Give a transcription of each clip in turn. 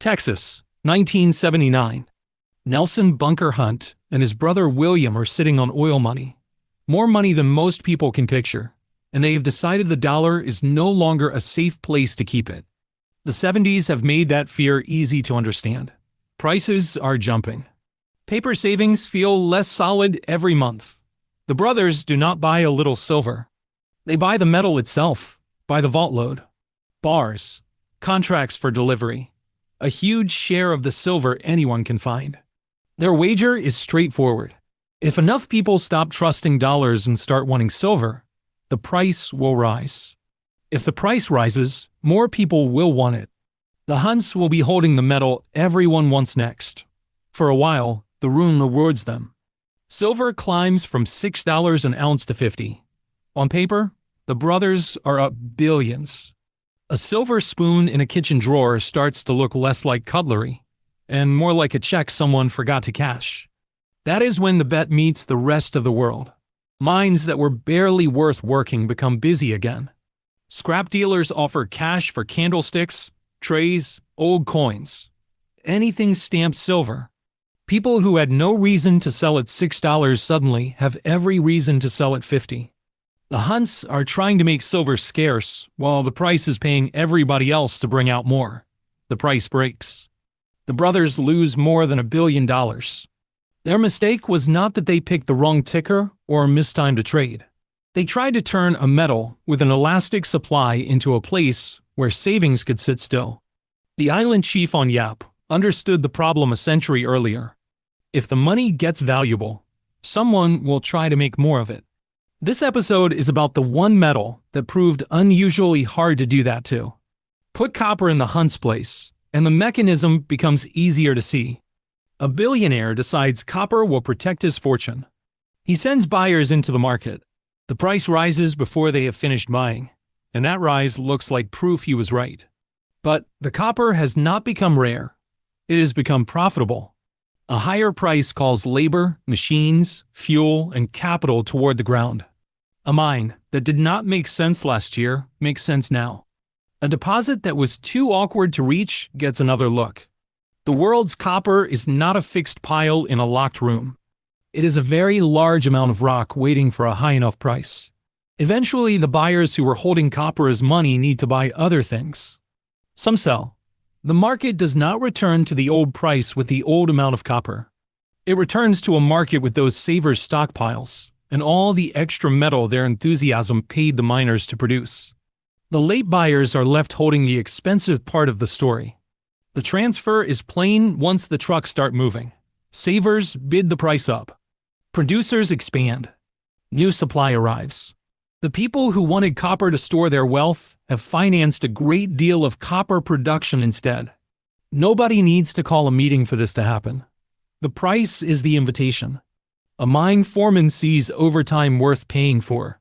Texas, 1979. Nelson Bunker Hunt and his brother William are sitting on oil money. More money than most people can picture, and they have decided the dollar is no longer a safe place to keep it. The 70s have made that fear easy to understand. Prices are jumping. Paper savings feel less solid every month. The brothers do not buy a little silver. They buy the metal itself, by the vault load. Bars, contracts for delivery, a huge share of the silver anyone can find. Their wager is straightforward. If enough people stop trusting dollars and start wanting silver, the price will rise. If the price rises, more people will want it. The Hunts will be holding the metal everyone wants next. For a while, the room rewards them. Silver climbs from $6 an ounce to $50. On paper, the brothers are up billions. A silver spoon in a kitchen drawer starts to look less like cutlery and more like a check someone forgot to cash. That is when the bet meets the rest of the world. Mines that were barely worth working become busy again. Scrap dealers offer cash for candlesticks, trays, old coins. Anything stamped silver. People who had no reason to sell at $6 suddenly have every reason to sell at $50. The Hunts are trying to make silver scarce while the price is paying everybody else to bring out more. The price breaks. The brothers lose more than $1 billion. Their mistake was not that they picked the wrong ticker or mistimed a trade. They tried to turn a metal with an elastic supply into a place where savings could sit still. The island chief on Yap understood the problem a century earlier. If the money gets valuable, someone will try to make more of it. This episode is about the one metal that proved unusually hard to do that to. Put copper in the Hunt's place, and the mechanism becomes easier to see. A billionaire decides copper will protect his fortune. He sends buyers into the market. The price rises before they have finished buying, and that rise looks like proof he was right. But the copper has not become rare. It has become profitable. A higher price calls labor, machines, fuel, and capital toward the ground. A mine that did not make sense last year makes sense now. A deposit that was too awkward to reach gets another look. The world's copper is not a fixed pile in a locked room. It is a very large amount of rock waiting for a high enough price. Eventually, the buyers who were holding copper as money need to buy other things. Some sell. The market does not return to the old price with the old amount of copper. It returns to a market with those savers' stockpiles and all the extra metal their enthusiasm paid the miners to produce. The late buyers are left holding the expensive part of the story. The transfer is plain once the trucks start moving. Savers bid the price up. Producers expand. New supply arrives. The people who wanted copper to store their wealth have financed a great deal of copper production instead. Nobody needs to call a meeting for this to happen. The price is the invitation. A mine foreman sees overtime worth paying for.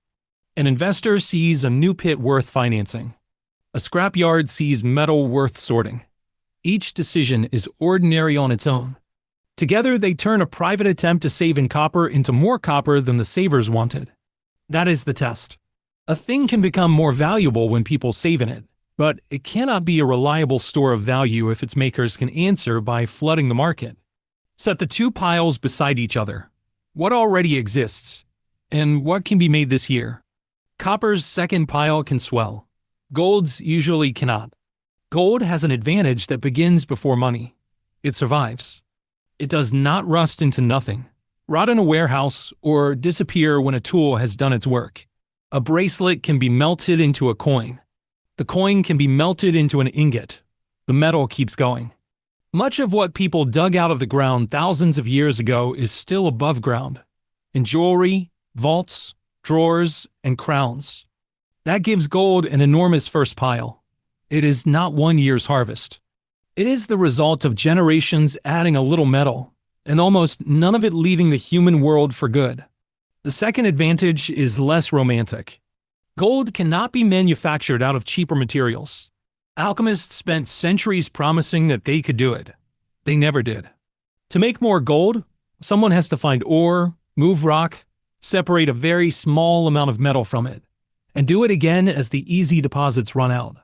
An investor sees a new pit worth financing. A scrapyard sees metal worth sorting. Each decision is ordinary on its own. Together, they turn a private attempt to save in copper into more copper than the savers wanted. That is the test. A thing can become more valuable when people save in it, but it cannot be a reliable store of value if its makers can answer by flooding the market. Set the two piles beside each other. What already exists, and what can be made this year? Copper's second pile can swell. Gold's usually cannot. Gold has an advantage that begins before money. It survives. It does not rust into nothing, rot in a warehouse, or disappear when a tool has done its work. A bracelet can be melted into a coin. The coin can be melted into an ingot. The metal keeps going. Much of what people dug out of the ground thousands of years ago is still above ground, in jewelry, vaults, drawers, and crowns. That gives gold an enormous first pile. It is not one year's harvest. It is the result of generations adding a little metal, and almost none of it leaving the human world for good. The second advantage is less romantic. Gold cannot be manufactured out of cheaper materials. Alchemists spent centuries promising that they could do it. They never did. To make more gold, someone has to find ore, move rock, separate a very small amount of metal from it, and do it again as the easy deposits run out.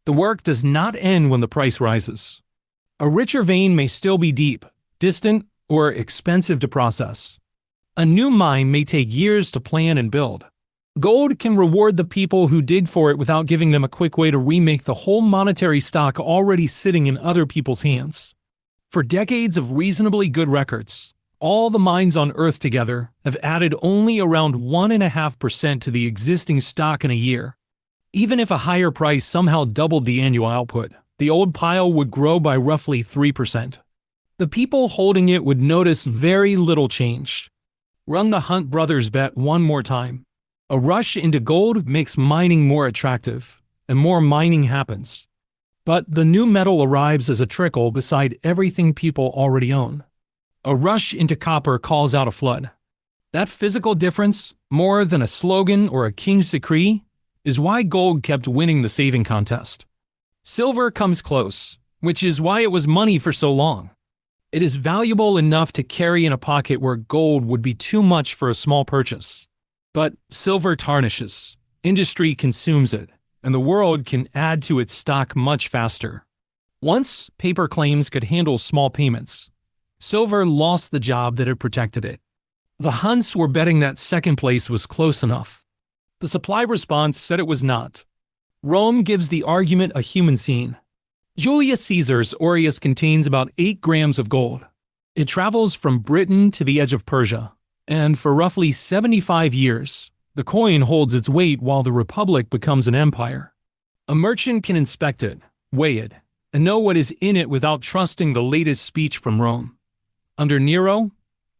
The work does not end when the price rises. A richer vein may still be deep, distant, or expensive to process. A new mine may take years to plan and build. Gold can reward the people who dig for it without giving them a quick way to remake the whole monetary stock already sitting in other people's hands. For decades of reasonably good records, all the mines on Earth together have added only around 1.5% to the existing stock in a year. Even if a higher price somehow doubled the annual output, the old pile would grow by roughly 3%. The people holding it would notice very little change. Run the Hunt brothers bet one more time. A rush into gold makes mining more attractive, and more mining happens. But the new metal arrives as a trickle beside everything people already own. A rush into copper calls out a flood. That physical difference, more than a slogan or a king's decree, is why gold kept winning the saving contest. Silver comes close, which is why it was money for so long. It is valuable enough to carry in a pocket where gold would be too much for a small purchase. But silver tarnishes, industry consumes it, and the world can add to its stock much faster. Once paper claims could handle small payments, silver lost the job that had protected it. The Hunts were betting that second place was close enough. The supply response said it was not. Rome gives the argument a human scene. Julius Caesar's aureus contains about 8 grams of gold. It travels from Britain to the edge of Persia, and for roughly 75 years, the coin holds its weight while the Republic becomes an empire. A merchant can inspect it, weigh it, and know what is in it without trusting the latest speech from Rome. Under Nero,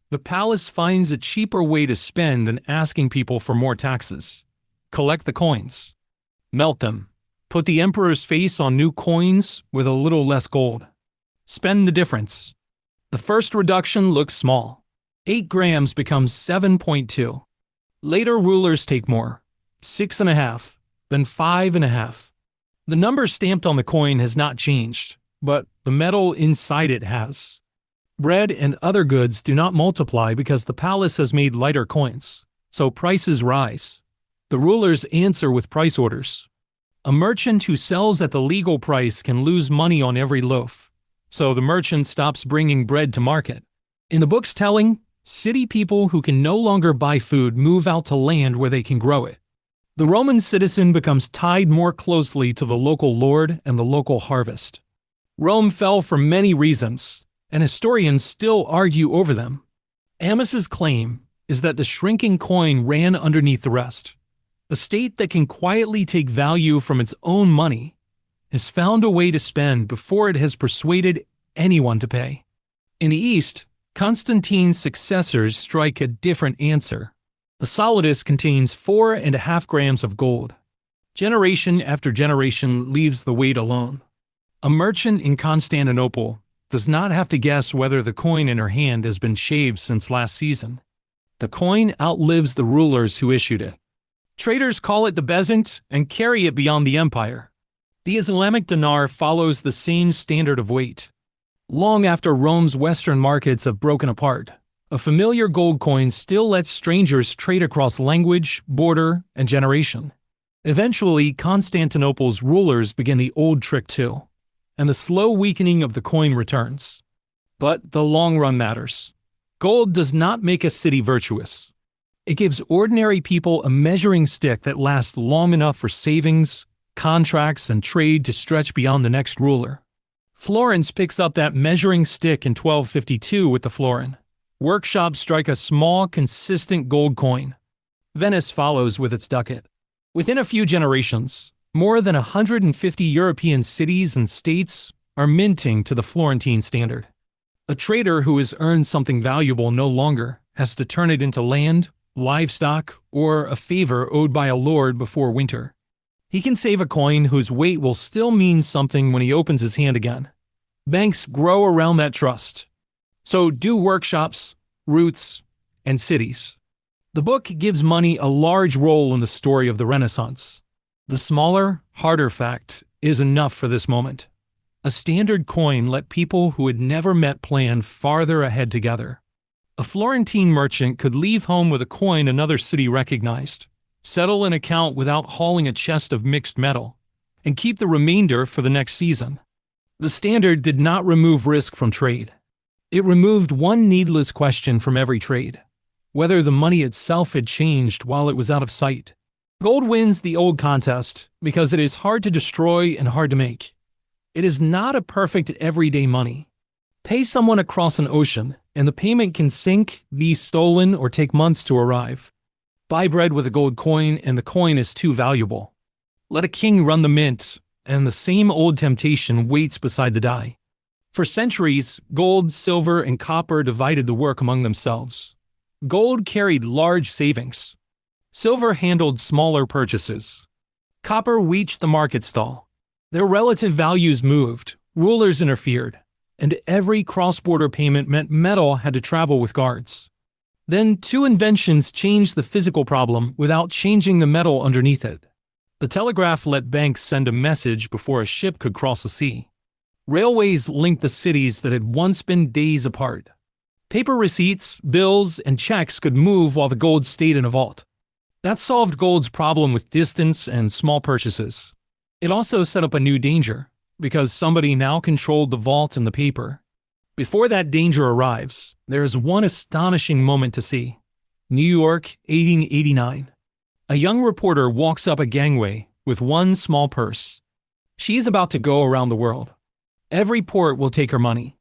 the palace finds a cheaper way to spend than asking people for more taxes. Collect the coins. Melt them. Put the emperor's face on new coins with a little less gold. Spend the difference. The first reduction looks small. 8 grams becomes 7.2. Later rulers take more. 6.5, then 5.5. The number stamped on the coin has not changed, but the metal inside it has. Bread and other goods do not multiply because the palace has made lighter coins, so prices rise. The rulers answer with price orders. A merchant who sells at the legal price can lose money on every loaf, so the merchant stops bringing bread to market. In the book's telling, city people who can no longer buy food move out to land where they can grow it. The Roman citizen becomes tied more closely to the local lord and the local harvest. Rome fell for many reasons, and historians still argue over them. Amos's claim is that the shrinking coin ran underneath the rest. A state that can quietly take value from its own money has found a way to spend before it has persuaded anyone to pay. In the East, Constantine's successors strike a different answer. The solidus contains 4.5 grams of gold. Generation after generation leaves the weight alone. A merchant in Constantinople does not have to guess whether the coin in her hand has been shaved since last season. The coin outlives the rulers who issued it. Traders call it the bezant and carry it beyond the empire. The Islamic dinar follows the same standard of weight. Long after Rome's western markets have broken apart, a familiar gold coin still lets strangers trade across language, border, and generation. Eventually, Constantinople's rulers begin the old trick too, and the slow weakening of the coin returns. But the long run matters. Gold does not make a city virtuous. It gives ordinary people a measuring stick that lasts long enough for savings, contracts, and trade to stretch beyond the next ruler. Florence picks up that measuring stick in 1252 with the florin. Workshops strike a small, consistent gold coin. Venice follows with its ducat. Within a few generations, more than 150 European cities and states are minting to the Florentine standard. A trader who has earned something valuable no longer has to turn it into land, livestock, or a favor owed by a lord before winter. He can save a coin whose weight will still mean something when he opens his hand again. Banks grow around that trust. So do workshops, routes, and cities. The book gives money a large role in the story of the Renaissance. The smaller, harder fact is enough for this moment. A standard coin let people who had never met plan farther ahead together. A Florentine merchant could leave home with a coin another city recognized, settle an account without hauling a chest of mixed metal, and keep the remainder for the next season. The standard did not remove risk from trade. It removed one needless question from every trade: whether the money itself had changed while it was out of sight. Gold wins the old contest because it is hard to destroy and hard to make. It is not a perfect everyday money. Pay someone across an ocean, and the payment can sink, be stolen, or take months to arrive. Buy bread with a gold coin, and the coin is too valuable. Let a king run the mint, and the same old temptation waits beside the die. For centuries, gold, silver, and copper divided the work among themselves. Gold carried large savings. Silver handled smaller purchases. Copper reached the market stall. Their relative values moved, rulers interfered, and every cross-border payment meant metal had to travel with guards. Then two inventions changed the physical problem without changing the metal underneath it. The telegraph let banks send a message before a ship could cross the sea. Railways linked the cities that had once been days apart. Paper receipts, bills, and checks could move while the gold stayed in a vault. That solved gold's problem with distance and small purchases. It also set up a new danger, because somebody now controlled the vault and the paper. Before that danger arrives, there is one astonishing moment to see. New York, 1889. A young reporter walks up a gangway with one small purse. She is about to go around the world. Every port will take her money.